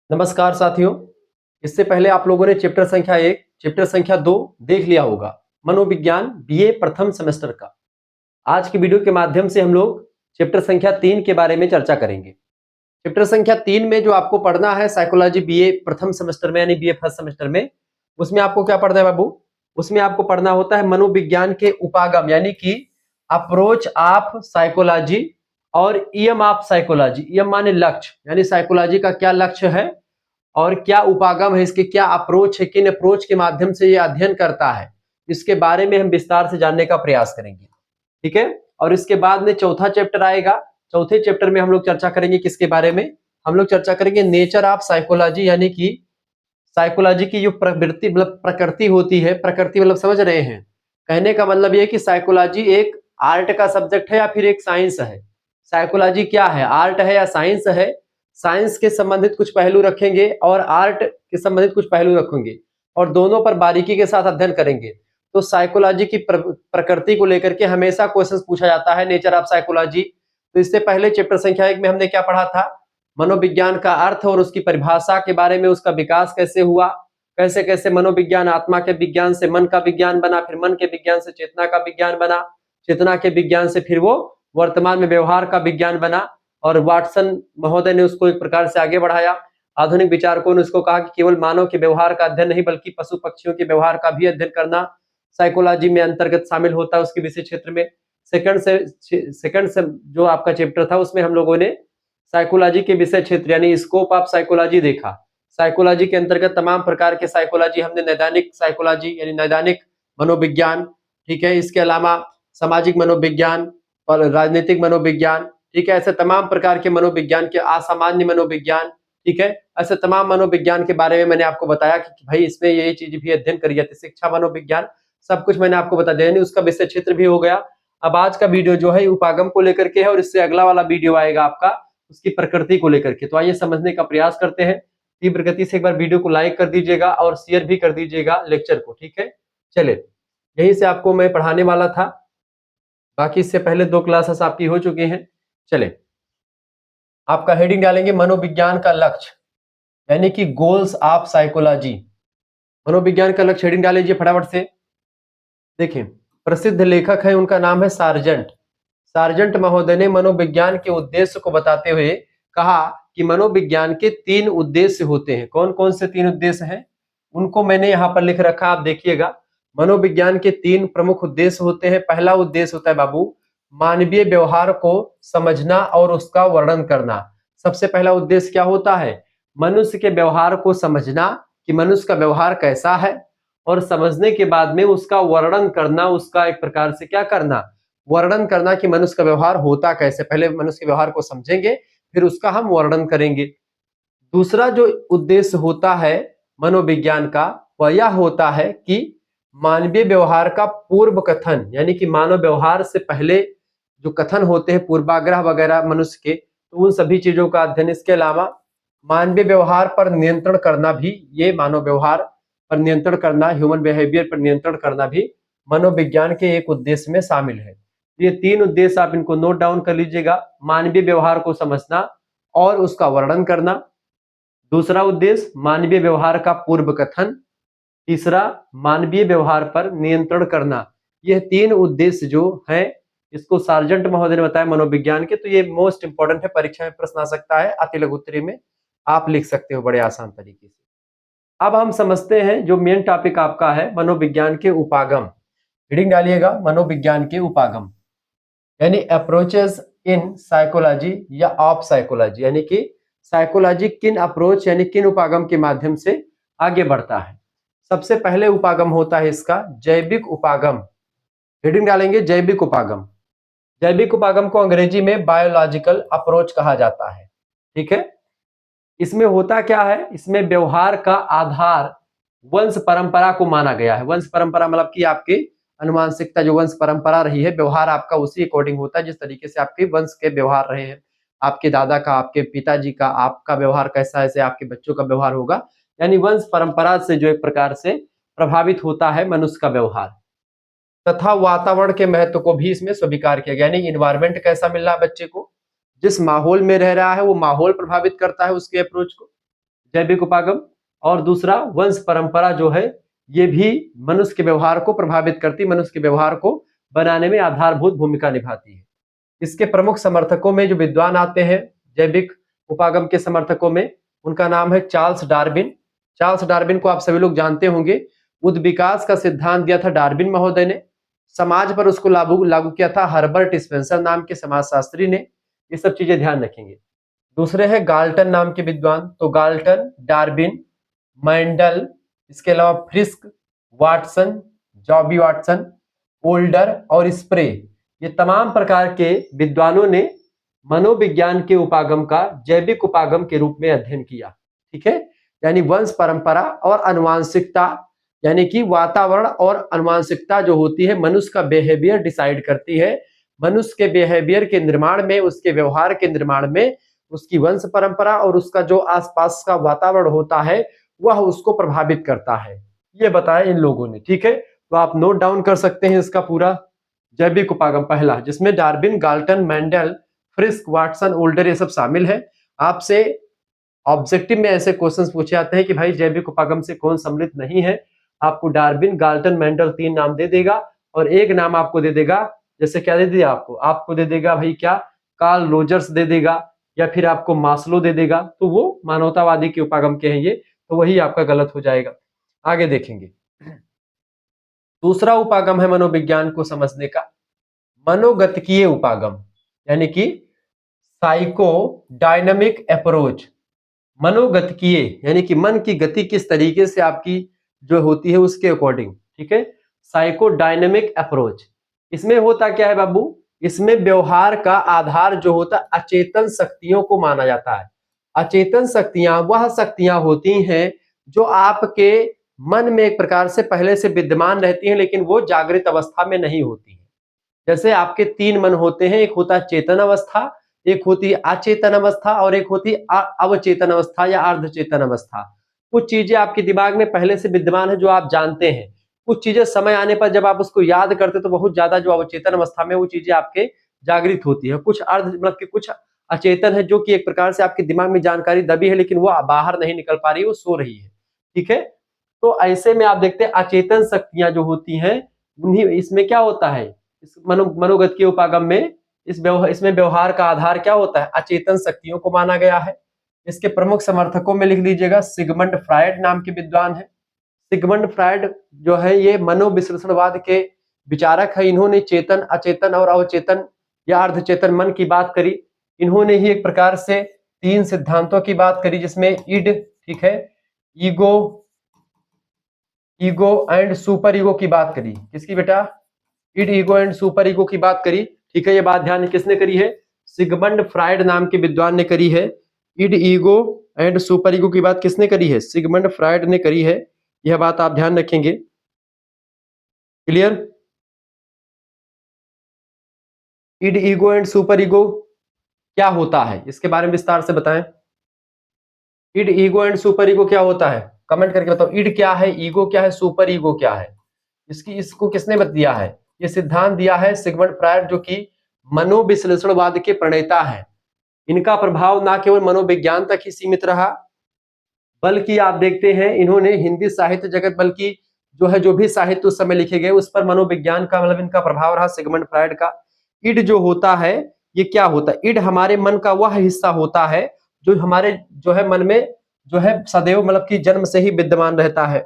नमस्कार साथियों। इससे पहले आप लोगों ने चैप्टर संख्या 1, चैप्टर संख्या 2 देख लिया होगा, मनोविज्ञान बीए प्रथम सेमेस्टर का। आज की वीडियो के माध्यम से हम लोग चैप्टर संख्या 3 के बारे में चर्चा करेंगे। चैप्टर संख्या 3 में जो आपको पढ़ना है साइकोलॉजी बीए प्रथम सेमेस्टर में यानी बीए फर्स्ट सेमेस्टर में, उसमें आपको क्या पढ़ना है बाबू? उसमें आपको पढ़ना होता है मनोविज्ञान के उपागम यानी कि अप्रोच ऑफ साइकोलॉजी और ईएम ऑफ साइकोलॉजी। ईएम माने लक्ष्य, यानी साइकोलॉजी का क्या लक्ष्य है और क्या उपागम है, इसके क्या अप्रोच है, किन अप्रोच के माध्यम से ये अध्ययन करता है, इसके बारे में हम विस्तार से जानने का प्रयास करेंगे। ठीक है। और इसके बाद में चौथा चैप्टर आएगा। चौथे चैप्टर में हम लोग चर्चा करेंगे किसके बारे में? हम लोग चर्चा करेंगे नेचर ऑफ साइकोलॉजी, यानी कि साइकोलॉजी की जो प्रवृत्ति मतलब प्रकृति होती है। प्रकृति मतलब समझ रहे हैं, कहने का मतलब ये कि साइकोलॉजी एक आर्ट का सब्जेक्ट है या फिर एक साइंस है। साइकोलॉजी क्या है, आर्ट है या साइंस है? साइंस के संबंधित कुछ पहलू रखेंगे और आर्ट के संबंधित कुछ पहलू रखेंगे और दोनों पर बारीकी के साथ अध्ययन करेंगे। तो साइकोलॉजी की प्रकृति को लेकर के हमेशा क्वेश्चन पूछा जाता है, नेचर ऑफ साइकोलॉजी। तो इससे पहले चैप्टर संख्या 1 में हमने क्या पढ़ा था? मनोविज्ञान का अर्थ और उसकी परिभाषा के बारे में, उसका विकास कैसे हुआ, कैसे कैसे मनोविज्ञान आत्मा के विज्ञान से मन का विज्ञान बना, फिर मन के विज्ञान से चेतना का विज्ञान बना, चेतना के विज्ञान से फिर वो वर्तमान में व्यवहार का विज्ञान बना और वाटसन महोदय ने उसको एक प्रकार से आगे बढ़ाया। आधुनिक विचारकों ने उसको कहा कि केवल मानव के व्यवहार का अध्ययन नहीं बल्कि पशु पक्षियों के व्यवहार का भी अध्ययन करना साइकोलॉजी में अंतर्गत शामिल होता है उसके विषय क्षेत्र में। सेकंड से जो आपका चैप्टर था उसमें हम लोगों ने साइकोलॉजी के विषय क्षेत्र यानी स्कोप ऑफ साइकोलॉजी देखा। साइकोलॉजी के अंतर्गत तमाम प्रकार के साइकोलॉजी हमने नैदानिक साइकोलॉजी यानी नैदानिक मनोविज्ञान, ठीक है, इसके अलावा सामाजिक मनोविज्ञान और राजनीतिक मनोविज्ञान, ठीक है, ऐसे तमाम प्रकार के मनोविज्ञान के, असामान्य मनोविज्ञान, ठीक है, ऐसे तमाम मनोविज्ञान के बारे में मैंने आपको बताया कि भाई इसमें ये चीज भी अध्ययन करी जाती है, शिक्षा मनोविज्ञान, सब कुछ मैंने आपको बता दिया, उसका विषय क्षेत्र भी हो गया। अब आज का वीडियो जो है उपागम को लेकर के है और इससे अगला वाला वीडियो आएगा आपका उसकी प्रकृति को लेकर के। तो आइए समझने का प्रयास करते हैं। तीव्र गति से एक बार वीडियो को लाइक कर दीजिएगा और शेयर भी कर दीजिएगा लेक्चर को, ठीक है। चले, यहीं से आपको मैं पढ़ाने वाला था, बाकी इससे पहले 2 क्लासेस आपकी हो चुकी हैं। चले, आपका हेडिंग डालेंगे मनोविज्ञान का लक्ष्य यानी कि गोल्स ऑफ साइकोलॉजी। मनोविज्ञान का लक्ष्य हेडिंग डाल लीजिए फटाफट से। देखें, प्रसिद्ध लेखक है, उनका नाम है सार्जेंट। सार्जेंट महोदय ने मनोविज्ञान के उद्देश्य को बताते हुए कहा कि मनोविज्ञान के 3 उद्देश्य होते हैं। कौन कौन से 3 उद्देश्य हैं उनको मैंने यहाँ पर लिख रखा, आप देखिएगा। मनोविज्ञान के 3 प्रमुख उद्देश्य होते हैं। पहला उद्देश्य होता है बाबू मानवीय व्यवहार को समझना और उसका वर्णन करना। सबसे पहला उद्देश्य क्या होता है? मनुष्य के व्यवहार को समझना कि मनुष्य का व्यवहार कैसा है और समझने के बाद में उसका वर्णन करना, उसका एक प्रकार से क्या करना, वर्णन करना कि मनुष्य का व्यवहार होता कैसे। पहले मनुष्य के व्यवहार को समझेंगे फिर उसका हम वर्णन करेंगे। दूसरा जो उद्देश्य होता है मनोविज्ञान का वह यह होता है कि मानवीय व्यवहार का पूर्व कथन, यानी कि मानव व्यवहार से पहले जो कथन होते हैं पूर्वाग्रह वगैरह मनुष्य के, तो उन सभी चीजों का अध्ययन। इसके अलावा मानवीय व्यवहार पर नियंत्रण करना भी, ये मानव व्यवहार पर नियंत्रण करना, ह्यूमन बिहेवियर पर नियंत्रण करना भी मनोविज्ञान के एक उद्देश्य में शामिल है। ये 3 उद्देश्य आप इनको नोट डाउन कर लीजिएगा। मानवीय व्यवहार को समझना और उसका वर्णन करना, दूसरा उद्देश्य मानवीय व्यवहार का पूर्व कथन, तीसरा मानवीय व्यवहार पर नियंत्रण करना। यह 3 उद्देश्य जो है इसको सार्जेंट महोदय ने बताया मनोविज्ञान के। तो ये मोस्ट इंपॉर्टेंट है, परीक्षा में प्रश्न आ सकता है, अति लघु उत्तरीय में आप लिख सकते हो बड़े आसान तरीके से। अब हम समझते हैं जो मेन टॉपिक आपका है मनोविज्ञान के उपागम। हेडिंग डालिएगा मनोविज्ञान के उपागम यानी अप्रोचेस इन साइकोलॉजी या ऑफ साइकोलॉजी, यानी कि साइकोलॉजी किन अप्रोच यानी किन उपागम के माध्यम से आगे बढ़ता है। सबसे पहले उपागम होता है इसका जैविक उपागम। हेडिंग डालेंगे जैविक उपागम। जैविक उपागम को अंग्रेजी में बायोलॉजिकल अप्रोच कहा जाता है, ठीक है। इसमें होता क्या है, इसमें व्यवहार का आधार वंश परंपरा को माना गया है। वंश परंपरा मतलब कि आपकी अनुवांशिकता, जो वंश परंपरा रही है, व्यवहार आपका उसी अकॉर्डिंग होता है जिस तरीके से आपके वंश के व्यवहार रहे हैं, आपके दादा का, आपके पिताजी का, आपका व्यवहार कैसा है, ऐसे आपके बच्चों का व्यवहार होगा। यानी वंश परंपरा से जो एक प्रकार से प्रभावित होता है मनुष्य का व्यवहार, तथा वातावरण के महत्व को भी इसमें स्वीकार किया गया। यानी इन्वायरमेंट कैसा मिल रहा है बच्चे को, जिस माहौल में रह रहा है वो माहौल प्रभावित करता है उसके अप्रोच को। जैविक उपागम, और दूसरा वंश परंपरा जो है ये भी मनुष्य के व्यवहार को प्रभावित करती, मनुष्य के व्यवहार को बनाने में आधारभूत भूमिका निभाती है। इसके प्रमुख समर्थकों में जो विद्वान आते हैं जैविक उपागम के समर्थकों में, उनका नाम है चार्ल्स डार्विन। चार्ल्स डार्विन को आप सभी लोग जानते होंगे। उद्विकास का सिद्धांत दिया था डार्विन महोदय ने, समाज पर उसको लागू किया था हर्बर्ट स्पेंसर नाम के समाजशास्त्री ने। ये सब चीजें ध्यान रखेंगे। दूसरे हैं गाल्टन नाम के विद्वान, तो गाल्टन, डार्विन, मैंडल, इसके अलावा फ्रिस्क, वाटसन, जॉबी वाटसन, ओल्डर और स्प्रे, ये तमाम प्रकार के विद्वानों ने मनोविज्ञान के उपागम का जैविक उपागम के रूप में अध्ययन किया। ठीक है, यानी वंश परंपरा और आनुवांशिकता, यानी कि वातावरण और आनुवांशिकता जो होती है मनुष्य का बिहेवियर डिसाइड करती है। मनुष्य के बिहेवियर के निर्माण में, उसके व्यवहार के निर्माण में उसकी वंश परंपरा और उसका जो आसपास का वातावरण होता है वह उसको प्रभावित करता है, ये बताया इन लोगों ने। ठीक है, तो आप नोट डाउन कर सकते हैं इसका पूरा जैविक उपागम पहला, जिसमें Darwin, Galton, Mendel, frisk, Watson, older ये सब शामिल है। आपसे ऑब्जेक्टिव में ऐसे क्वेश्चंस पूछे जाते हैं कि भाई जैविक उपागम से कौन सम्मिलित नहीं है। आपको डार्विन, गाल्टन, मेंडल 3 नाम दे देगा और एक नाम आपको दे देगा, जैसे क्या दे दिया आपको दे देगा भाई क्या, कार्ल रोजर्स दे देगा या फिर आपको मास्लो दे देगा, तो वो मानवतावादी के उपागम के हैं ये, तो वही आपका गलत हो जाएगा। आगे देखेंगे। दूसरा उपागम है मनोविज्ञान को समझने का मनोगतिकीय उपागम, यानी कि साइको डायनामिक अप्रोच। मनोगतिकीय यानी कि मन की गति किस तरीके से आपकी जो होती है उसके अकॉर्डिंग। ठीक है, साइको डायनामिक अप्रोच। इसमें होता क्या है बाबू, इसमें व्यवहार का आधार जो होता है अचेतन शक्तियों को माना जाता है। अचेतन शक्तियां वह शक्तियां होती हैं जो आपके मन में एक प्रकार से पहले से विद्यमान रहती हैं, लेकिन वो जागृत अवस्था में नहीं होती है। जैसे आपके 3 मन होते हैं, एक होता है चेतन अवस्था, एक होती है अचेतन अवस्था और एक होती है अवचेतन अवस्था या अर्धचेतन अवस्था। कुछ चीजें आपके दिमाग में पहले से विद्यमान है जो आप जानते हैं, कुछ चीजें समय आने पर जब आप उसको याद करते तो बहुत ज्यादा जो अवचेतन अवस्था में वो चीजें आपके जागृत होती है। कुछ अर्ध मतलब कि कुछ अचेतन है जो कि एक प्रकार से आपके दिमाग में जानकारी दबी है लेकिन वो बाहर नहीं निकल पा रही है, वो सो रही है। ठीक है, तो ऐसे में आप देखते हैं अचेतन शक्तियां जो होती हैं उन्हीं, इसमें क्या होता है, इस मनोगत के उपागम में इसमें व्यवहार का आधार क्या होता है, अचेतन शक्तियों को माना गया है। इसके प्रमुख समर्थकों में लिख लीजिएगा सिगमंड फ्रायड नाम के विद्वान है। सिगमंड फ्रायड जो है ये मनोविश्लेषणवाद के विचारक है। इन्होंने चेतन, अचेतन और अवचेतन या अर्धचेतन मन की बात करी। इन्होंने ही एक प्रकार से 3 सिद्धांतों की बात करी जिसमें ईड, ठीक है, ईगो एंड सुपर ईगो की बात करी। किसकी बेटा, id, ego and superego की बात करी। ठीक है, ये बात ध्यान किसने करी है, सिगमंड फ्रायड नाम के विद्वान ने करी है। Id, ego and superego की बात किसने करी है, सिगमंड फ्रायड ने करी है। यह बात आप ध्यान रखेंगे। Clear, id, ego and superego क्या होता है इसके बारे में विस्तार से बताएं। Id, ego and superego क्या होता है, कमेंट करके बताओ। इड क्या है, ईगो क्या है, सुपर ईगो क्या है, इसको किसने मत दिया है, ये सिद्धांत दिया है सिगमंड फ्रायड जो कि मनोविश्लेषणवाद के प्रणेता है। इनका प्रभाव ना केवल मनोविज्ञान तक ही सीमित रहा, बल्कि आप देखते हैं इन्होंने हिंदी साहित्य जगत, बल्कि जो भी साहित्य उस समय लिखे गए उस पर मनोविज्ञान का मतलब इनका प्रभाव रहा सिगमंड फ्रायड का। इड जो होता है ये क्या होता है, इड हमारे मन का वह हिस्सा होता है जो हमारे जो है मन में जो है सदैव मतलब कि जन्म से ही विद्यमान रहता है,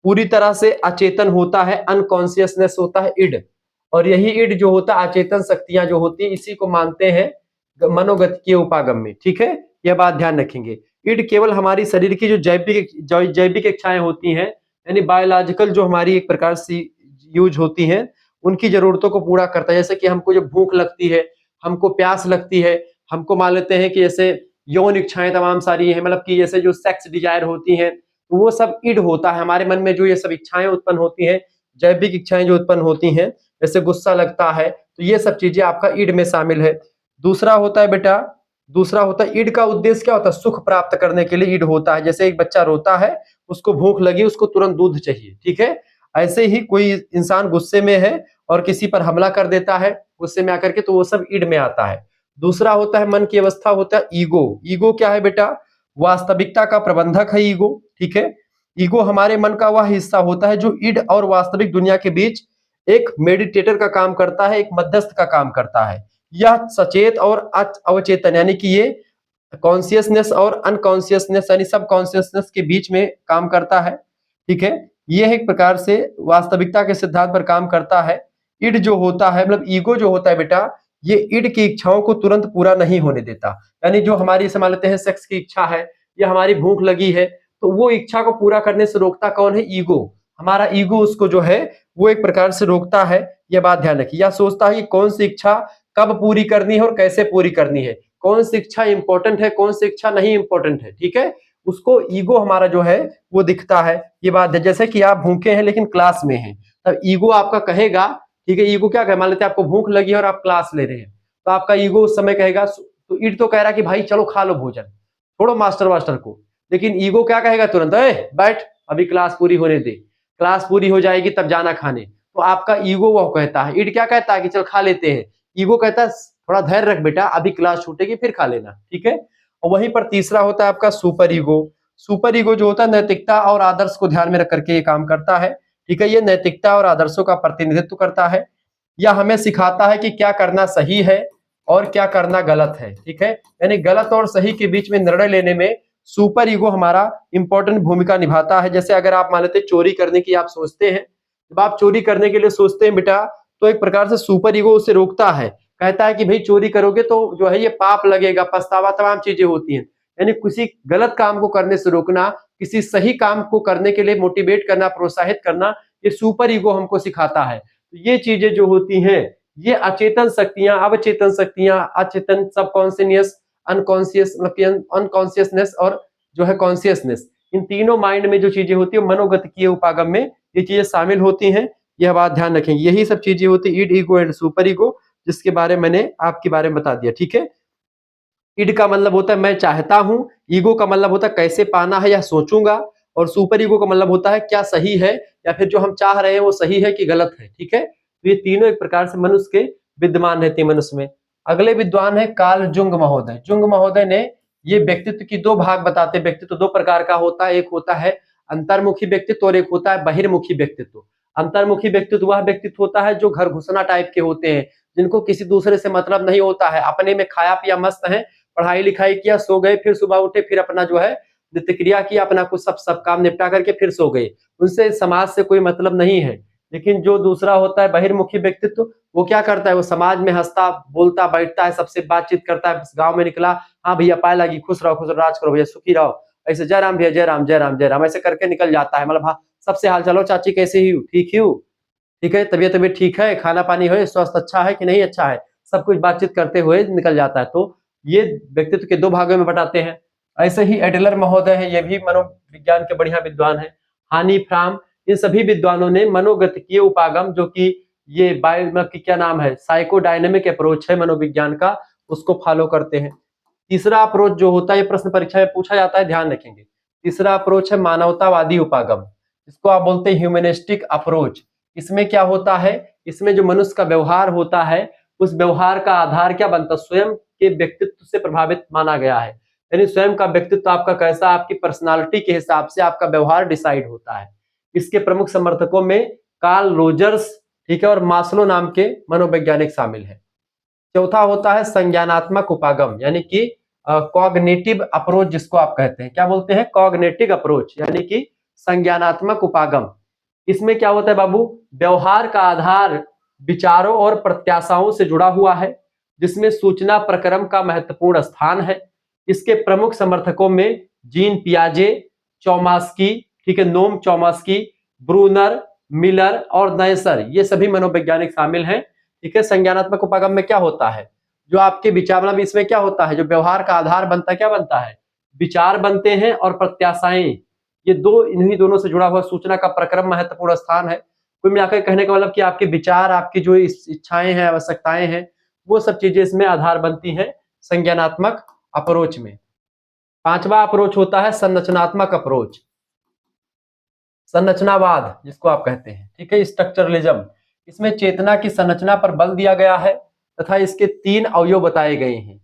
पूरी तरह से अचेतन होता है, अनकॉन्शियसनेस होता है इड। और यही इड जो होता है अचेतन शक्तियां जो होती है इसी को मानते हैं मनोगत के उपागम में। ठीक है, यह बात ध्यान रखेंगे। इड केवल हमारी शरीर की जो जैविक इच्छाएं होती हैं, यानी बायोलॉजिकल जो हमारी एक प्रकार से यूज होती हैं, उनकी जरूरतों को पूरा करता है। जैसे कि हमको जब भूख लगती है, हमको प्यास लगती है, हमको मान लेते हैं कि जैसे यौन इच्छाएं तमाम सारी हैं, मतलब कि जैसे जो सेक्स डिजायर होती हैं, तो वो सब इड होता है हमारे मन में। जो ये सब इच्छाएं उत्पन्न होती हैं, जैविक इच्छाएं जो उत्पन्न होती हैं, जैसे गुस्सा लगता है, तो ये सब चीजें आपका इड में शामिल है। दूसरा होता है बेटा, दूसरा होता है इड का उद्देश्य क्या होता है, सुख प्राप्त करने के लिए इड होता है। जैसे एक बच्चा रोता है, उसको भूख लगी, उसको तुरंत दूध चाहिए। ठीक है, ऐसे ही कोई इंसान गुस्से में है और किसी पर हमला कर देता है गुस्से में आकर के, तो वो सब इड में आता है। दूसरा होता है मन की अवस्था होता है ईगो। ईगो क्या है बेटा, वास्तविकता का प्रबंधक है ईगो, ठीक है। ईगो हमारे मन का वह हिस्सा होता है जो ईड और वास्तविक दुनिया के बीच एक मेडिटेटर का काम करता है, एक मध्यस्थ का काम करता है। यह सचेत और अवचेतन यानी कि ये कॉन्शियसनेस और अनकॉन्शियसनेस यानी सब कॉन्शियसनेस के बीच में काम करता है, ठीक है। यह एक प्रकार से वास्तविकता के सिद्धांत पर काम करता है। इड जो होता है मतलब ईगो जो होता है बेटा, ये इड की इच्छाओं को तुरंत पूरा नहीं होने देता। यानी जो हमारी मान लेते हैं सेक्स की इच्छा है या हमारी भूख लगी है, तो वो इच्छा को पूरा करने से रोकता कौन है? ईगो। हमारा ईगो उसको जो है वो एक प्रकार से रोकता है। यह बात ध्यान रखिए। यह सोचता है कि कौन सी इच्छा कब पूरी करनी है और कैसे पूरी करनी है, कौन सी इच्छा इंपॉर्टेंट है, कौन सी इच्छा नहीं इंपॉर्टेंट है, ठीक है। उसको ईगो हमारा जो है वो दिखता है। ये बात है, जैसे कि आप भूखे हैं लेकिन क्लास में हैं, तब ईगो आपका कहेगा, ठीक है। ईगो क्या कहे, मान लेते हैं आपको भूख लगी है और आप क्लास ले रहे हैं, तो आपका ईगो उस समय कहेगा, तो ईड तो कह रहा है कि भाई चलो खा लो भोजन, छोड़ो मास्टर वास्टर को। लेकिन ईगो क्या कहेगा तुरंत, ए बैठ अभी क्लास पूरी होने दे, क्लास पूरी हो जाएगी तब जाना खाने। तो आपका ईगो वो कहता है, ईड क्या कहता है कि चल खा लेते हैं। ईगो कहता है थोड़ा धैर्य रख बेटा, अभी क्लास छूटेगी फिर खा लेना, ठीक है। और वहीं पर तीसरा होता है आपका सुपर ईगो। सुपर ईगो जो होता है नैतिकता और आदर्श को ध्यान में रख करके ये काम करता है, ठीक है। ये नैतिकता और आदर्शों का प्रतिनिधित्व करता है। यह हमें सिखाता है कि क्या करना सही है और क्या करना गलत है, ठीक है। यानी गलत और सही के बीच में निर्णय लेने में सुपर ईगो हमारा इंपॉर्टेंट भूमिका निभाता है। जैसे अगर आप मान लेते चोरी करने की आप सोचते हैं, जब आप चोरी करने के लिए सोचते हैं बेटा, तो एक प्रकार से सुपर ईगो उसे रोकता है, कहता है कि भाई चोरी करोगे तो जो है ये पाप लगेगा, पछतावा, तमाम चीजें होती हैं। यानी किसी गलत काम को करने से रोकना, किसी सही काम को करने के लिए मोटिवेट करना, प्रोत्साहित करना, ये सुपर ईगो हमको सिखाता है। ये चीजें जो होती हैं, ये अचेतन शक्तियां, अवचेतन शक्तियां, अचेतन, सबकॉन्शियस, अनकॉन्शियस, अनकॉन्शियसनेस और जो है कॉन्शियसनेस, इन तीनों माइंड में जो चीजें होती है मनोगतिकीय उपागम में ये चीजें शामिल होती हैं। यह बात ध्यान रखेंगे। यही सब चीजें होती है ईड, ईगो एंड सुपर ईगो, जिसके बारे में मैंने आपके बारे में बता दिया, ठीक है। ईड का मतलब होता है मैं चाहता हूं, ईगो का मतलब होता है कैसे पाना है या सोचूंगा, और सुपर ईगो का मतलब होता है क्या सही है या फिर जो हम चाह रहे हैं वो सही है कि गलत है, ठीक है। तो ये तीनों एक प्रकार से मनुष्य के विद्यमान रहते हैं मनुष्य में। अगले विद्वान है कार्ल जुंग महोदय। जुंग महोदय ने ये व्यक्तित्व की दो भाग बताते हैं। व्यक्तित्व दो प्रकार का होता है, एक होता है अंतर्मुखी व्यक्तित्व और एक होता है बहिर्मुखी व्यक्तित्व। अंतर्मुखी व्यक्तित्व वह व्यक्तित्व होता है जो घर घुसना टाइप के होते हैं, जिनको किसी दूसरे से मतलब नहीं होता है, अपने में खाया पिया मस्त है, पढ़ाई लिखाई किया, सो गए, फिर सुबह उठे, फिर अपना जो है नित्य क्रिया किया, अपना कुछ सब काम निपटा करके फिर सो गए, उनसे समाज से कोई मतलब नहीं है। लेकिन जो दूसरा होता है बहिर्मुखी व्यक्तित्व, वो क्या करता है, वो समाज में हंसता बोलता बैठता है, सबसे बातचीत करता है। गांव में निकला, हाँ भैया पाए लगी, खुश रहो, राज करो भैया, सुखी रहो, ऐसे जय राम भैया, जय राम जय राम जय राम, ऐसे करके निकल जाता है। मतलब हाँ, सबसे हाल चलो चाची कैसे ही हो, ठीक ही हो, ठीक है, तबियत तबियत ठीक है, खाना पानी है, स्वास्थ्य अच्छा है कि नहीं अच्छा है, सब कुछ बातचीत करते हुए निकल जाता है। तो ये व्यक्तित्व के दो भागों में बटाते हैं। ऐसे ही एडलर महोदय है, ये भी मनोविज्ञान के बढ़िया विद्वान है। हानि फ्राम, इन सभी विद्वानों ने मनोगतिकीय उपागम, जो कि ये मतलब कि क्या नाम है, साइकोडायनेमिक अप्रोच है मनोविज्ञान का, उसको फॉलो करते हैं। तीसरा अप्रोच जो होता है, ये प्रश्न परीक्षा में पूछा जाता है, ध्यान रखेंगे। तीसरा अप्रोच है मानवतावादी उपागम, इसको आप बोलते हैं ह्यूमनिस्टिक अप्रोच। इसमें क्या होता है, इसमें जो मनुष्य का व्यवहार होता है, उस व्यवहार का आधार क्या बनता है, स्वयं के व्यक्तित्व से प्रभावित माना गया है। यानी स्वयं का व्यक्तित्व आपका कैसा, आपकी पर्सनालिटी के हिसाब से आपका व्यवहार डिसाइड होता है। इसके प्रमुख समर्थकों में कार्ल रोजर्स, ठीक है, और मास्लो नाम के मनोवैज्ञानिक शामिल है। चौथा होता है संज्ञानात्मक उपागम, यानी कि कॉग्निटिव अप्रोच, जिसको आप कहते हैं, क्या बोलते हैं, कॉग्निटिव अप्रोच, यानी कि संज्ञानात्मक उपागम। इसमें क्या होता है बाबू, व्यवहार का आधार विचारों और प्रत्याशाओं से जुड़ा हुआ है, जिसमें सूचना प्रक्रम का महत्वपूर्ण स्थान है। इसके प्रमुख समर्थकों में जीन पियाजे, चौमास्की, ठीक है, नोम चौमास्की, ब्रूनर, मिलर और नैसर, ये सभी मनोवैज्ञानिक शामिल हैं, ठीक है। संज्ञानात्मक उपागम में क्या होता है, जो आपके विचार, मतलब इसमें क्या होता है, जो व्यवहार का आधार बनता है, क्या बनता है, विचार बनते हैं और प्रत्याशाएं, ये दो, इन्हीं दोनों से जुड़ा हुआ सूचना का प्रक्रम महत्वपूर्ण स्थान है। कुल मिलाकर कहने का मतलब कि आपके विचार, आपकी जो इच्छाएं हैं, आवश्यकताएं हैं, वो सब चीजें इसमें आधार बनती हैं संज्ञानात्मक अप्रोच में। पांचवा अप्रोच होता है संरचनात्मक अप्रोच, संरचनावाद जिसको आप कहते हैं, ठीक है, स्ट्रक्चरलिज्म। इसमें चेतना की संरचना पर बल दिया गया है तथा इसके तीन अवयव बताए गए हैं,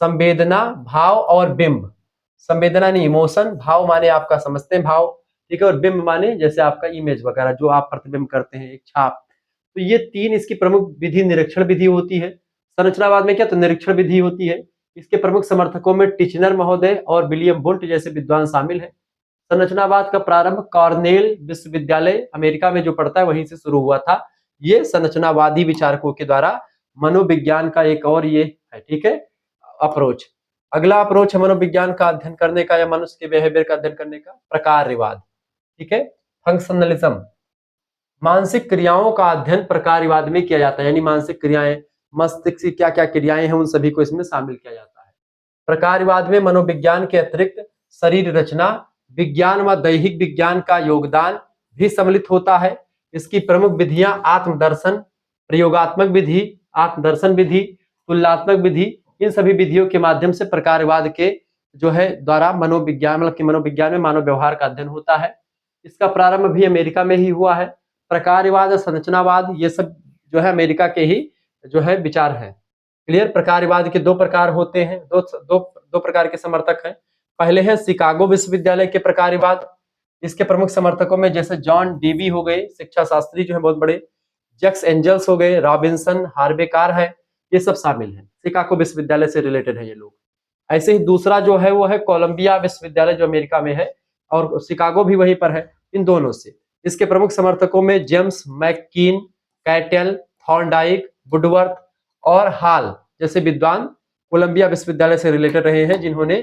संवेदना, भाव और बिंब। संवेदना नहीं, इमोशन, भाव माने आपका समझते हैं भाव, ठीक है, और बिंब माने जैसे आपका इमेज वगैरह जो आप प्रतिबिंब करते हैं, एक छाप। तो ये तीन इसकी प्रमुख विधि निरीक्षण विधि होती है। संरचनावाद में क्या, तो निरीक्षण विधि होती है। इसके प्रमुख समर्थकों में टिचनर महोदय और विलियम बुंट जैसे विद्वान शामिल हैं। संरचनावाद का प्रारंभ कॉर्नेल विश्वविद्यालय अमेरिका में जो पड़ता है वहीं से शुरू हुआ था। ये संरचनावादी विचारकों के द्वारा मनोविज्ञान का एक और ये है, ठीक है, अप्रोच। अगला अप्रोच है मनोविज्ञान का अध्ययन करने का या मनुष्य के बिहेवियर का अध्ययन करने का, प्रकारवाद, ठीक है, फंक्शनलिज्म। मानसिक क्रियाओं का अध्ययन प्रकारवाद में किया जाता है, यानी मानसिक क्रियाएं, मस्तिष्क की क्या क्या क्रियाएं हैं उन सभी को इसमें शामिल किया जाता है। प्रकारवाद में मनोविज्ञान के अतिरिक्त शरीर रचना विज्ञान व दैहिक विज्ञान का योगदान भी सम्मिलित होता है। इसकी प्रमुख विधियां आत्मदर्शन, प्रयोगात्मक विधि, आत्मदर्शन विधि, तुलनात्मक विधि, इन सभी विधियों के माध्यम से प्रकारवाद के जो है द्वारा मनोविज्ञान, मतलब कि मनोविज्ञान में मानव व्यवहार का अध्ययन होता है। इसका प्रारंभ भी अमेरिका में ही हुआ है। प्रकारवाद और संरचनावाद ये सब जो है अमेरिका के ही जो है विचार है। क्लियर। प्रकारवाद के दो प्रकार होते हैं, दो प्रकार के समर्थक हैं। पहले है शिकागो विश्वविद्यालय के प्रकारवाद। इसके प्रमुख समर्थकों में जैसे जॉन डीवी हो गए, शिक्षा शास्त्री जो है बहुत बड़े, जैक्स एंजल्स हो गए, रॉबिन्सन, हार्वेकार है, ये सब शामिल हैं। शिकागो विश्वविद्यालय से रिलेटेड है ये लोग। ऐसे ही दूसरा जो है वो है कोलंबिया विश्वविद्यालय जो अमेरिका में है, और शिकागो भी वहीं पर है। इन दोनों से इसके प्रमुख समर्थकों में जेम्स मैककीन, कैटेल, थॉर्नडाइक, वुडवर्थ और हाल जैसे विद्वान कोलंबिया विश्वविद्यालय से रिलेटेड रहे हैं, जिन्होंने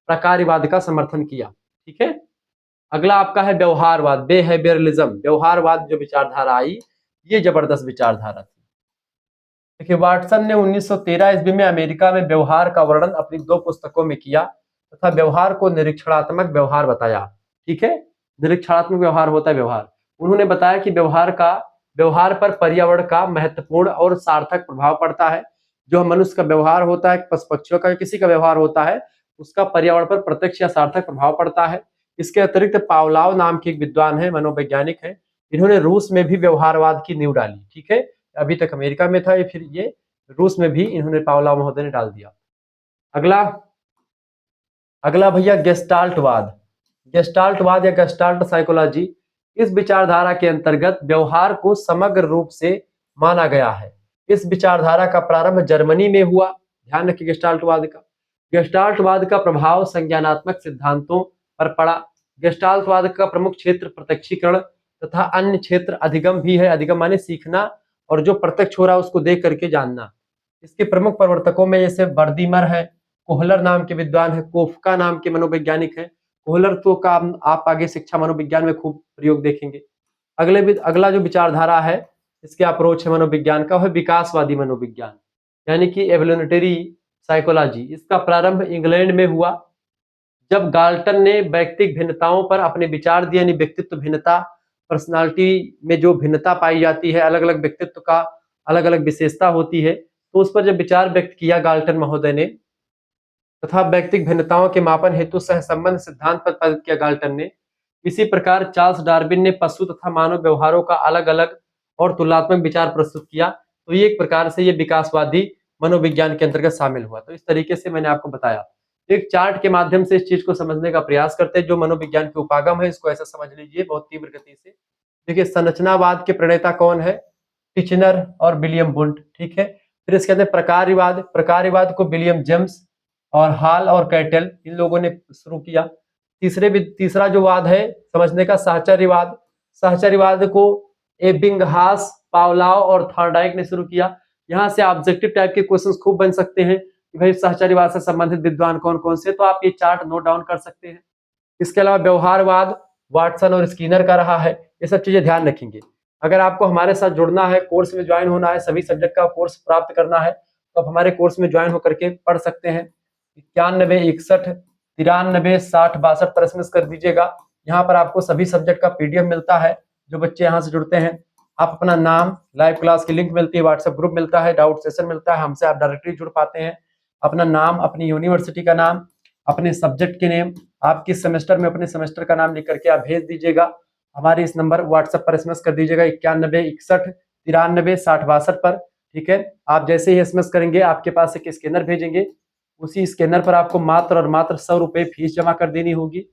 प्रकारवाद का समर्थन किया। ठीक है। अगला आपका है व्यवहारवाद, बिहेवियरलिज्म। व्यवहारवाद जो विचारधारा आई, ये जबरदस्त विचारधारा थी। देखिए, वाटसन ने 1913 ईस्वी में अमेरिका में व्यवहार का वर्णन अपनी 2 पुस्तकों में किया तथा व्यवहार को निरीक्षणात्मक व्यवहार बताया। ठीक है, निरीक्षणात्मक व्यवहार होता है व्यवहार। उन्होंने बताया कि व्यवहार पर पर्यावरण का महत्वपूर्ण और सार्थक प्रभाव पड़ता है। जो मनुष्य का व्यवहार होता है, पशु पक्षियों का, किसी का व्यवहार होता है, उसका पर्यावरण पर प्रत्यक्ष या सार्थक प्रभाव पड़ता है। इसके अतिरिक्त पावलाव नाम के एक विद्वान है, मनोवैज्ञानिक है, इन्होंने रूस में भी व्यवहारवाद की नींव डाली। ठीक है, अभी तक अमेरिका में था, फिर ये रूस में भी इन्होंने पावलाव महोदय ने डाल दिया। अगला भैया गेस्टाल्टवाद। गेस्टाल्टवाद या गेस्टाल्ट साइकोलॉजी, इस विचारधारा के अंतर्गत व्यवहार को समग्र रूप से माना गया है। इस विचारधारा का प्रारंभ जर्मनी में हुआ। ध्यान रखिए गेस्टाल्टवाद का। गेस्टाल्टवाद का प्रभाव संज्ञानात्मक सिद्धांतों पर पड़ा। गेस्टाल्टवाद का प्रमुख क्षेत्र प्रत्यक्षीकरण तथा अन्य क्षेत्र अधिगम भी है। अधिगम माने सीखना, और जो प्रत्यक्ष हो रहा है उसको देख करके जानना। इसके प्रमुख प्रवर्तकों में जैसे बर्दीमर है, कोहलर नाम के विद्वान है, कोफका नाम के मनोवैज्ञानिक है। कोहलर तो का आप आगे शिक्षा मनोविज्ञान में खूब प्रयोग देखेंगे। अगला जो विचारधारा है, इसके अप्रोच है मनोविज्ञान का, है विकासवादी मनोविज्ञान, यानी कि एवोल्यूशनरी साइकोलॉजी। इसका प्रारंभ इंग्लैंड में हुआ, जब गाल्टन ने व्यक्तिगत भिन्नताओं पर अपने विचार दिए, यानी व्यक्तित्व भिन्नता, पर्सनालिटी में जो भिन्नता पाई जाती है, अलग अलग व्यक्तित्व का अलग अलग विशेषता होती है, तो उस पर जब विचार व्यक्त किया गाल्टन महोदय ने, तथा व्यक्तिगत भिन्नताओं के मापन हेतु सहसंबंध सिद्धांत प्रतिपादित किया गाल्टन ने। इसी प्रकार चार्ल्स डार्विन ने पशु तथा मानव व्यवहारों का अलग अलग और तुलनात्मक विचार प्रस्तुत किया। तो ये एक प्रकार से ये विकासवादी मनोविज्ञान के अंतर्गत शामिल हुआ। तो इस तरीके से मैंने आपको बताया, एक चार्ट के माध्यम से इस चीज को समझने का प्रयास करते हैं। जो मनोविज्ञान के उपागम है, इसको ऐसा समझ लीजिए बहुत तीव्र गति से। देखिए, संरचनावाद के प्रणेता कौन है? टिचनर और विलियम बुंट। ठीक है। फिर इसके अंदर प्रकारवाद को विलियम जेम्स और हाल और कैटेल, इन लोगों ने शुरू किया। तीसरा जो वाद है समझने का, साहचर्यवाद। साहचर्यवाद को एबिंगहास, पावलाव और थॉर्नडाइक ने शुरू किया। यहाँ से ऑब्जेक्टिव टाइप के क्वेश्चंस खूब बन सकते हैं कि भाई साहचर्यवाद से संबंधित विद्वान कौन कौन से, तो आप ये चार्ट नोट डाउन कर सकते हैं। इसके अलावा व्यवहारवाद वाटसन और स्किनर का रहा है। ये सब चीजें ध्यान रखेंगे। अगर आपको हमारे साथ जुड़ना है, कोर्स में ज्वाइन होना है, सभी सब्जेक्ट का कोर्स प्राप्त करना है, तो आप हमारे कोर्स में ज्वाइन होकर के पढ़ सकते हैं। 91 61 93 60 62 पर एसएमएस कर दीजिएगा। यहाँ पर आपको सभी सब्जेक्ट का पीडीएफ मिलता है। जो बच्चे यहाँ से जुड़ते हैं, आप अपना नाम, लाइव क्लास की लिंक मिलती है, व्हाट्सएप ग्रुप मिलता है, डाउट सेशन मिलता है, हमसे आप डायरेक्टली जुड़ पाते हैं। अपना नाम, अपनी यूनिवर्सिटी का नाम, अपने सब्जेक्ट के नेम, आप किस सेमेस्टर में अपने सेमेस्टर का नाम लिख करके आप भेज दीजिएगा। हमारे इस नंबर व्हाट्सएप पर एसएमएस कर दीजिएगा 91 61 93 60 62 पर। ठीक है। आप जैसे ही एसएमएस करेंगे, आपके पास एक स्कैनर भेजेंगे, उसी स्कैनर पर आपको मात्र और मात्र 100 रुपये फीस जमा कर देनी होगी।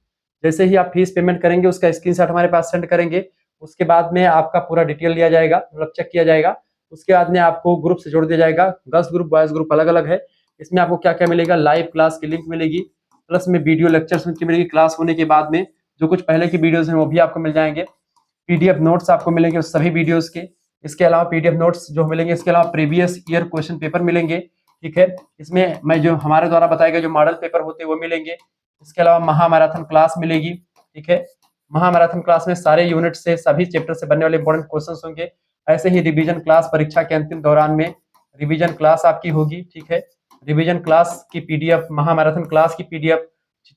जैसे ही आप फीस पेमेंट करेंगे उसका स्क्रीनशॉट हमारे पास सेंड करेंगे, उसके बाद में आपका पूरा डिटेल लिया जाएगा, मतलब चेक किया जाएगा। उसके बाद में आपको ग्रुप से जोड़ दिया जाएगा। गर्ल्स ग्रुप बॉयज ग्रुप अलग अलग है। इसमें आपको क्या क्या मिलेगा, लाइव क्लास की लिंक मिलेगी, प्लस में वीडियो लेक्चर्स की मिलेगी। क्लास होने के बाद में जो कुछ पहले की वीडियोस हैं वो भी आपको मिल जाएंगे। पीडीएफ नोट्स आपको मिलेंगे सभी वीडियोस के। इसके अलावा पीडीएफ नोट्स जो मिलेंगे, इसके अलावा प्रीवियस ईयर क्वेश्चन पेपर मिलेंगे। ठीक है, इसमें मैं जो हमारे द्वारा बताए गए जो मॉडल पेपर होते हैं वो मिलेंगे। इसके अलावा महामैराथन क्लास मिलेगी। ठीक है, महामैराथन क्लास में सारे यूनिट से सभी चैप्टर से बनने वाले इंपॉर्टेंट क्वेश्चन होंगे। ऐसे ही रिवीजन क्लास परीक्षा के अंतिम दौरान में रिवीजन क्लास आपकी होगी। ठीक है, रिवीजन क्लास की पीडीएफ, महामैराथन क्लास की पीडीएफ,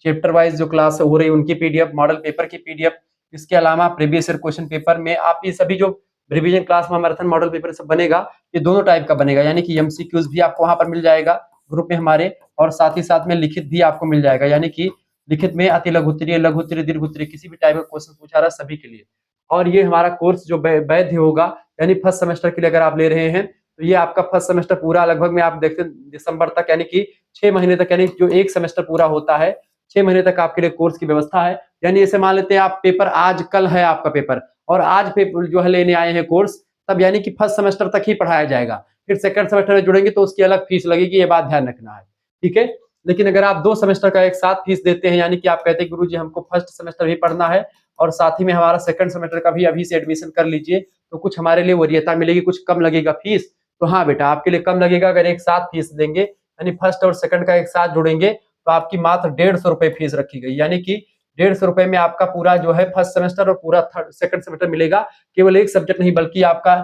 चैप्टर वाइज जो क्लास हो रही है उनकी पीडीएफ, मॉडल पेपर की पीडीएफ। इसके अलावा प्रीवियस ईयर क्वेश्चन पेपर में आप ये सभी जो रिवीजन क्लास महामैराथन मॉडल पेपर सब बनेगा, ये दोनों टाइप का बनेगा, यानी कि एमसीक्यूज भी आपको वहां पर मिल जाएगा ग्रुप में हमारे, और साथ ही साथ में लिखित भी आपको मिल जाएगा, यानी कि लिखित में अति लघु उत्तरीय, लघु उत्तरीय, दीर्घ उत्तरीय किसी भी टाइप का क्वेश्चन पूछा रहा है सभी के लिए। और ये हमारा कोर्स जो वैध होगा, यानी फर्स्ट सेमेस्टर के लिए अगर आप ले रहे हैं तो ये आपका फर्स्ट सेमेस्टर पूरा लगभग में आप देखते हैं दिसंबर तक, यानी कि 6 महीने तक, यानी जो एक सेमेस्टर पूरा होता है 6 महीने तक आपके लिए कोर्स की व्यवस्था है। यानी ऐसे मान लेते हैं आप पेपर आज कल है आपका पेपर, और आज पेपर जो है लेने आए हैं कोर्स, तब यानी कि फर्स्ट सेमेस्टर तक ही पढ़ाया जाएगा। फिर सेकंड सेमेस्टर में जुड़ेंगे तो उसकी अलग फीस लगेगी, ये बात ध्यान रखना है। ठीक है, लेकिन अगर आप 2 सेमेस्टर का एक साथ फीस देते हैं, यानी कि आप कहते हैं गुरु जी हमको फर्स्ट सेमेस्टर भी पढ़ना है और साथ ही में हमारा सेकंड सेमेस्टर का भी अभी से एडमिशन कर लीजिए, तो कुछ हमारे लिए वरीयता मिलेगी, कुछ कम लगेगा फीस। तो हाँ बेटा, आपके लिए कम लगेगा अगर एक साथ फीस देंगे, यानी फर्स्ट और सेकंड का एक साथ जोड़ेंगे तो आपकी मात्र 150 रुपए फीस रखी गई, यानी कि 150 रुपए में आपका पूरा जो है फर्स्ट सेमेस्टर और पूरा सेकंड सेमेस्टर मिलेगा। केवल एक सब्जेक्ट नहीं बल्कि आपका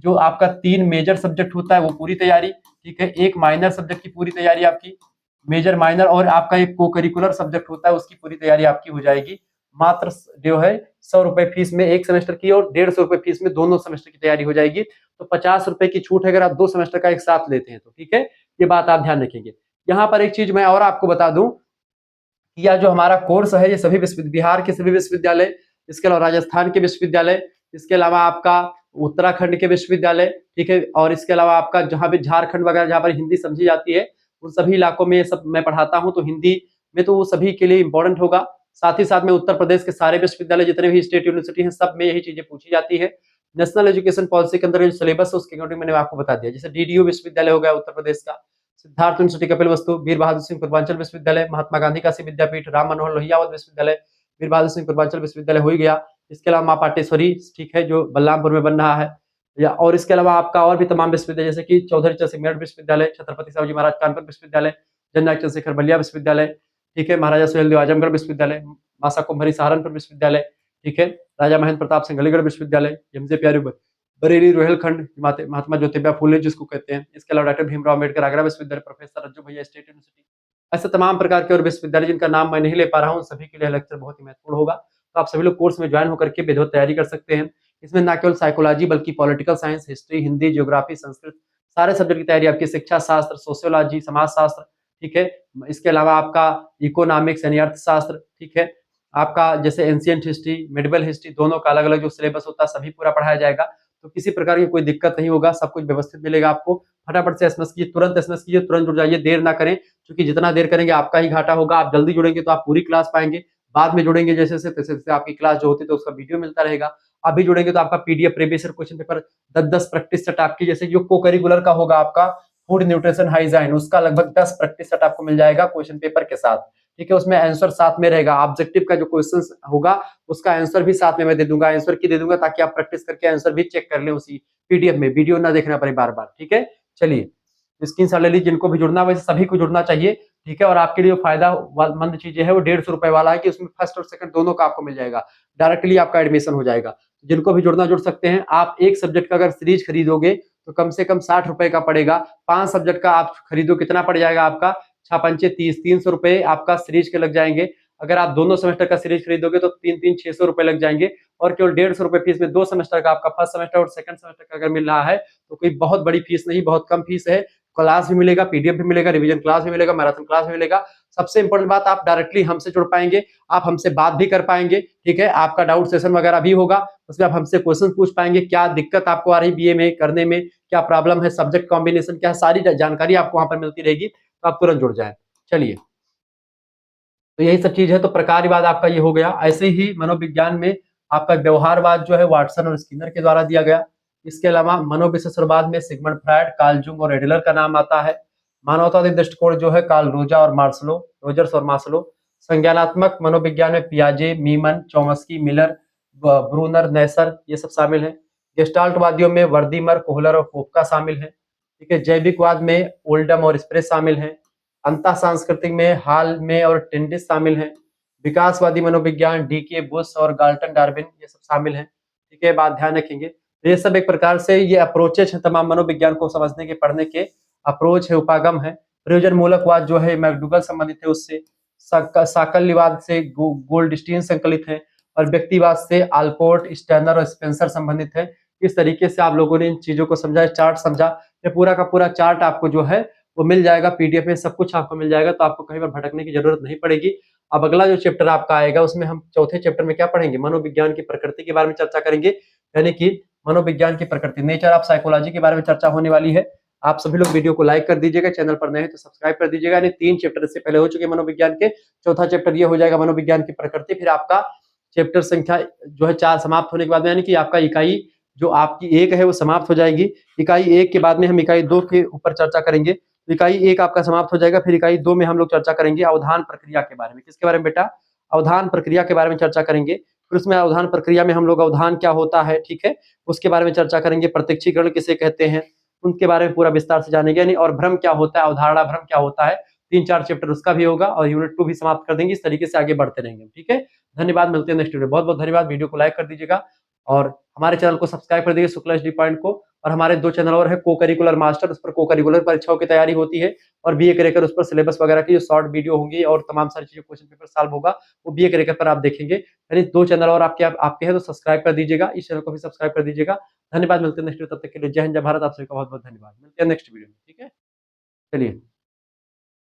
जो आपका 3 मेजर सब्जेक्ट होता है वो पूरी तैयारी। ठीक है, एक माइनर सब्जेक्ट की पूरी तैयारी आपकी, मेजर माइनर, और आपका एक को करिकुलर सब्जेक्ट होता है उसकी पूरी तैयारी आपकी हो जाएगी। मात्र जो है 100 रुपए फीस में एक सेमेस्टर की और 150 रुपए फीस में दोनों सेमेस्टर की तैयारी हो जाएगी। तो 50 रुपए की छूट है अगर आप 2 सेमेस्टर का एक साथ लेते हैं तो। ठीक है, ये बात आप ध्यान रखेंगे। यहाँ पर एक चीज मैं और आपको बता दूं, यह जो हमारा कोर्स है ये सभी बिहार के सभी विश्वविद्यालय, इसके अलावा राजस्थान के विश्वविद्यालय, इसके अलावा आपका उत्तराखंड के विश्वविद्यालय, ठीक है, और इसके अलावा आपका जहाँ पे झारखंड वगैरह जहाँ पर हिंदी समझी जाती है उन सभी इलाकों में सब मैं पढ़ाता हूँ, तो हिंदी में तो वो सभी के लिए इंपॉर्टेंट होगा। साथ ही साथ में उत्तर प्रदेश के सारे विश्वविद्यालय जितने भी स्टेट यूनिवर्सिटी हैं सब में यही चीजें पूछी जाती है। नेशनल एजुकेशन पॉलिसी के अंदर जो सिलेबस है उसके अकॉर्डिंग मैंने आपको बता दिया। जैसे डीडीयू विश्वविद्यालय हो गया उत्तर प्रदेश का, सिद्धार्थ यूनिवर्सिटी कपिलवस्तु, वीर बहादुर सिंह पूर्वांचल विश्वविद्यालय, महात्मा गांधी काशी विद्यापीठ, राम मनोहर लोहिया विश्वविद्यालय, वीर बहादुर सिंह पूर्वांचल विश्वविद्यालय हो ही गया। इसके अलावा माँ पाटेश्वरी, ठीक है, जो बलरामपुर में बन रहा है, या और इसके अलावा आपका और भी तमाम विश्वविद्यालय जैसे कि चौधरी चरण सिंह मेरठ विश्वविद्यालय, छत्रपति शिवाजी महाराज कानपुर विश्वविद्यालय, जननायक चंद्रशेखर बलिया विश्वविद्यालय, ठीक है, महाराजा सुहेलदेव आजमगढ़ विश्वविद्यालय, मासा कुम्भरी सहारनपुर विश्वविद्यालय, ठीक है, राजा महेंद्र प्रताप सिंह अलीगढ़ विश्वविद्यालय, एमजे प्यारी बरेली रोहिलखंड, महात्मा ज्योतिबा फूले जिसको कहते हैं, इसके अलावा डॉक्टर भीमराव अम्बेडकर आगरा विश्वविद्यालय, प्रोफेसर रज्जू भैया स्टेट यूनिवर्सिटी, ऐसे तमाम प्रकार के और विश्वविद्यालय जिनका नाम मैं नहीं ले पा रहा हूँ, सभी के लिए लेक्चर बहुत ही महत्वपूर्ण होगा। तो आप सभी लोग कोर्स में ज्वाइन होकर के विधिवत तैयारी कर सकते हैं। इसमें न केवल साइकोलॉजी बल्कि political science, history, Hindi, geography, Sanskrit, सारे सब्जेक्ट की तैयारी आपकी, शिक्षा शास्त्र, सोशियोलॉजी, समाज शास्त्र, ठीक है, इसके अलावा आपका इकोनॉमिक्स यानी अर्थशास्त्र, ठीक है, आपका जैसे एंशिएंट हिस्ट्री, मेडिवल हिस्ट्री, दोनों का अलग अलग जो सिलेबस होता है सभी पूरा पढ़ाया जाएगा। तो किसी प्रकार की कोई दिक्कत नहीं होगा, सब कुछ व्यवस्थित मिलेगा आपको। फटाफट से एसएमएस कीजिए, तुरंत एसएमएस कीजिए, तुरंत जुड़ जाइए, देर ना करें, क्योंकि जितना देर करेंगे आपका ही घाटा होगा। आप जल्दी जुड़ेंगे तो आप पूरी क्लास पाएंगे, बाद में जुड़ेंगे जैसे तैसे आपकी क्लास जो होती है तो उसका वीडियो मिलता रहेगा। अभी जुड़ेंगे तो आपका PDF previous year question paper 10-10 practice set आपकी, जैसे जो को करिकुलर का होगा आपका फूड न्यूट्रिशन हाइजीन, उसका लगभग 10 प्रैक्टिस सेट आपको मिल जाएगा क्वेश्चन पेपर के साथ। ठीक है, उसमें आंसर साथ में रहेगा, ऑब्जेक्टिव का जो क्वेश्चन होगा उसका आंसर भी साथ में मैं दे दूंगा, आंसर की दे दूंगा, ताकि आप प्रैक्टिस करके आंसर भी चेक कर लें उसी पीडीएफ में, वीडियो ना देखना पड़े बार बार। ठीक है, चलिए स्क्रीनशॉट ले लीजिए, जिनको भी जुड़ना वैसे सभी को जुड़ना चाहिए। ठीक है, और आपके लिए फायदा मंद चीजें है वो 150 रुपए वाला है कि उसमें फर्स्ट और सेकंड दोनों का आपको मिल जाएगा, डायरेक्टली आपका एडमिशन हो जाएगा। जिनको भी जुड़ना जुड़ सकते हैं। आप एक सब्जेक्ट का अगर सीरीज खरीदोगे तो कम से कम 60 रुपए का पड़ेगा। 5 सब्जेक्ट का आप खरीदो, कितना पड़ जाएगा आपका, 6×5 = 30, 300 रुपए आपका सीरीज के लग जाएंगे। अगर आप दोनों सेमेस्टर का सीरीज खरीदोगे तो 3-3 600 रुपए लग जाएंगे, और केवल 150 रुपए फीस में 2 सेमेस्टर का आपका फर्स्ट सेमेस्टर और सेकंड सेमेस्टर का अगर मिल रहा है तो कोई बहुत बड़ी फीस नहीं, बहुत कम फीस है। क्लास भी मिलेगा, पीडीएफ भी मिलेगा, रिवीजन क्लास भी मिलेगा, मैराथन क्लास भी मिलेगा। सबसे इंपॉर्टेंट बात, आप डायरेक्टली हमसे जुड़ पाएंगे, आप हमसे बात भी कर पाएंगे। ठीक है, आपका डाउट सेशन वगैरह भी होगा, उसमें आप हमसे क्वेश्चन पूछ पाएंगे, क्या दिक्कत आपको आ रही बीए में करने में, क्या प्रॉब्लम है, सब्जेक्ट कॉम्बिनेशन क्या है, सारी जानकारी आपको वहां पर मिलती रहेगी। तो आप तुरंत जुड़ जाए। चलिए, तो यही सब चीज है। तो प्रकारवाद आपका ये हो गया। ऐसे ही मनोविज्ञान में आपका व्यवहारवाद जो है वाटसन और स्किनर के द्वारा दिया गया। इसके अलावा मनोविश्लेषणवाद में सिगमंड फ्रायड, कार्ल जुंग और एडलर का नाम आता है। मानवतावादी दृष्टिकोण जो है कार्ल रोजर्स और मार्सलो। संज्ञानात्मक मनोविज्ञान में पियाजे, मीमन, चॉम्स्की, मिलर, ब्रूनर, नेसर ये सब शामिल है। गेस्टाल्टवादियों में वर्दीमर, कोहलर और कोपका शामिल है। ठीक है। जैविकवाद में ओल्डम और स्प्रे शामिल है। अंतः सांस्कृतिक में हाल में और टेंडिस शामिल हैं। विकासवादी मनोविज्ञान डीके बुश और गाल्टन डार्विन ये सब शामिल हैं। ठीक है, बात ध्यान रखेंगे। तो ये सब एक प्रकार से ये अप्रोचेज है तमाम मनोविज्ञान को समझने के, पढ़ने के अप्रोच है, उपागम है। प्रयोजन मूलकवाद जो है मैकडूगल संबंधित है उससे। साकल्यवाद से गोल्डस्टीन संकलित है। और व्यक्तिवाद से आल्पोर्ट, स्टैनर और स्पेंसर संबंधित है। इस तरीके से आप लोगों ने इन चीजों को समझा, चार्ट समझा। ये पूरा का पूरा चार्ट आपको जो है वो मिल जाएगा पीडीएफ में, सब कुछ आपको मिल जाएगा, तो आपको कहीं पर भटकने की जरूरत नहीं पड़ेगी। अब अगला जो चैप्टर आपका आएगा उसमें हम चौथे चैप्टर में क्या पढ़ेंगे, मनोविज्ञान की प्रकृति के बारे में चर्चा करेंगे। यानी कि मनोविज्ञान की प्रकृति, नेचर ऑफ साइकोलॉजी के बारे में चर्चा होने वाली है। आप सभी लोग वीडियो को लाइक कर दीजिएगा, चैनल पर नए हैं तो सब्सक्राइब कर दीजिएगा। यानी 3 चैप्टर इससे पहले हो चुके मनोविज्ञान के, चौथा चैप्टर ये हो जाएगा मनोविज्ञान की प्रकृति। फिर आपका चैप्टर संख्या जो है 4 समाप्त होने के बाद, यानी कि आपका इकाई जो आपकी 1 है वो समाप्त हो जाएगी। इकाई 1 के बाद में हम इकाई 2 के ऊपर चर्चा करेंगे। इकाई 1 आपका समाप्त हो जाएगा। फिर इकाई 2 में हम लोग चर्चा करेंगे अवधान प्रक्रिया के बारे में। किसके बारे में बेटा? अवधान प्रक्रिया के बारे में चर्चा करेंगे। फिर उसमें अवधान प्रक्रिया में हम लोग अवधान क्या होता है, ठीक है, उसके बारे में चर्चा करेंगे। प्रत्यक्षीकरण किसे कहते हैं, उनके बारे में पूरा विस्तार से जानेंगे। यानी और भ्रम क्या होता है, अवधारणा भ्रम क्या होता है, 3-4 चैप्टर उसका भी होगा और यूनिट 2 भी समाप्त कर देंगे। इस तरीके से आगे बढ़ते रहेंगे। ठीक है, धन्यवाद, मिलते हैं नेक्स्ट वीडियो। बहुत बहुत धन्यवाद। वीडियो को लाइक कर दीजिएगा और हमारे चैनल को सब्सक्राइब कर दीजिए, शुक्ला एचडी पॉइंट को। और हमारे 2 चैनल और है, को करिकुलर मास्टर, उस पर को करिकुलर परीक्षाओं की तैयारी होती है, और बीए करेकर उस पर सिलेबस वगैरह की जो शॉर्ट वीडियो होंगी और तमाम सारी चीजें, क्वेश्चन पेपर सॉल्व होगा, वो बीए करेकर पर आप देखेंगे। यानी 2 चैनल और आपके हैं तो सब्सक्राइब कर दीजिएगा, इस चैनल को भी सब्सक्राइब कर दीजिएगा। धन्यवाद, मिलते हैं नेक्स्ट वीडियो। तब तक के लिए जय हिंद, जय भारत। आप सभी का बहुत बहुत धन्यवाद। मिलते हैं नेक्स्ट वीडियो में। ठीक है, चलिए।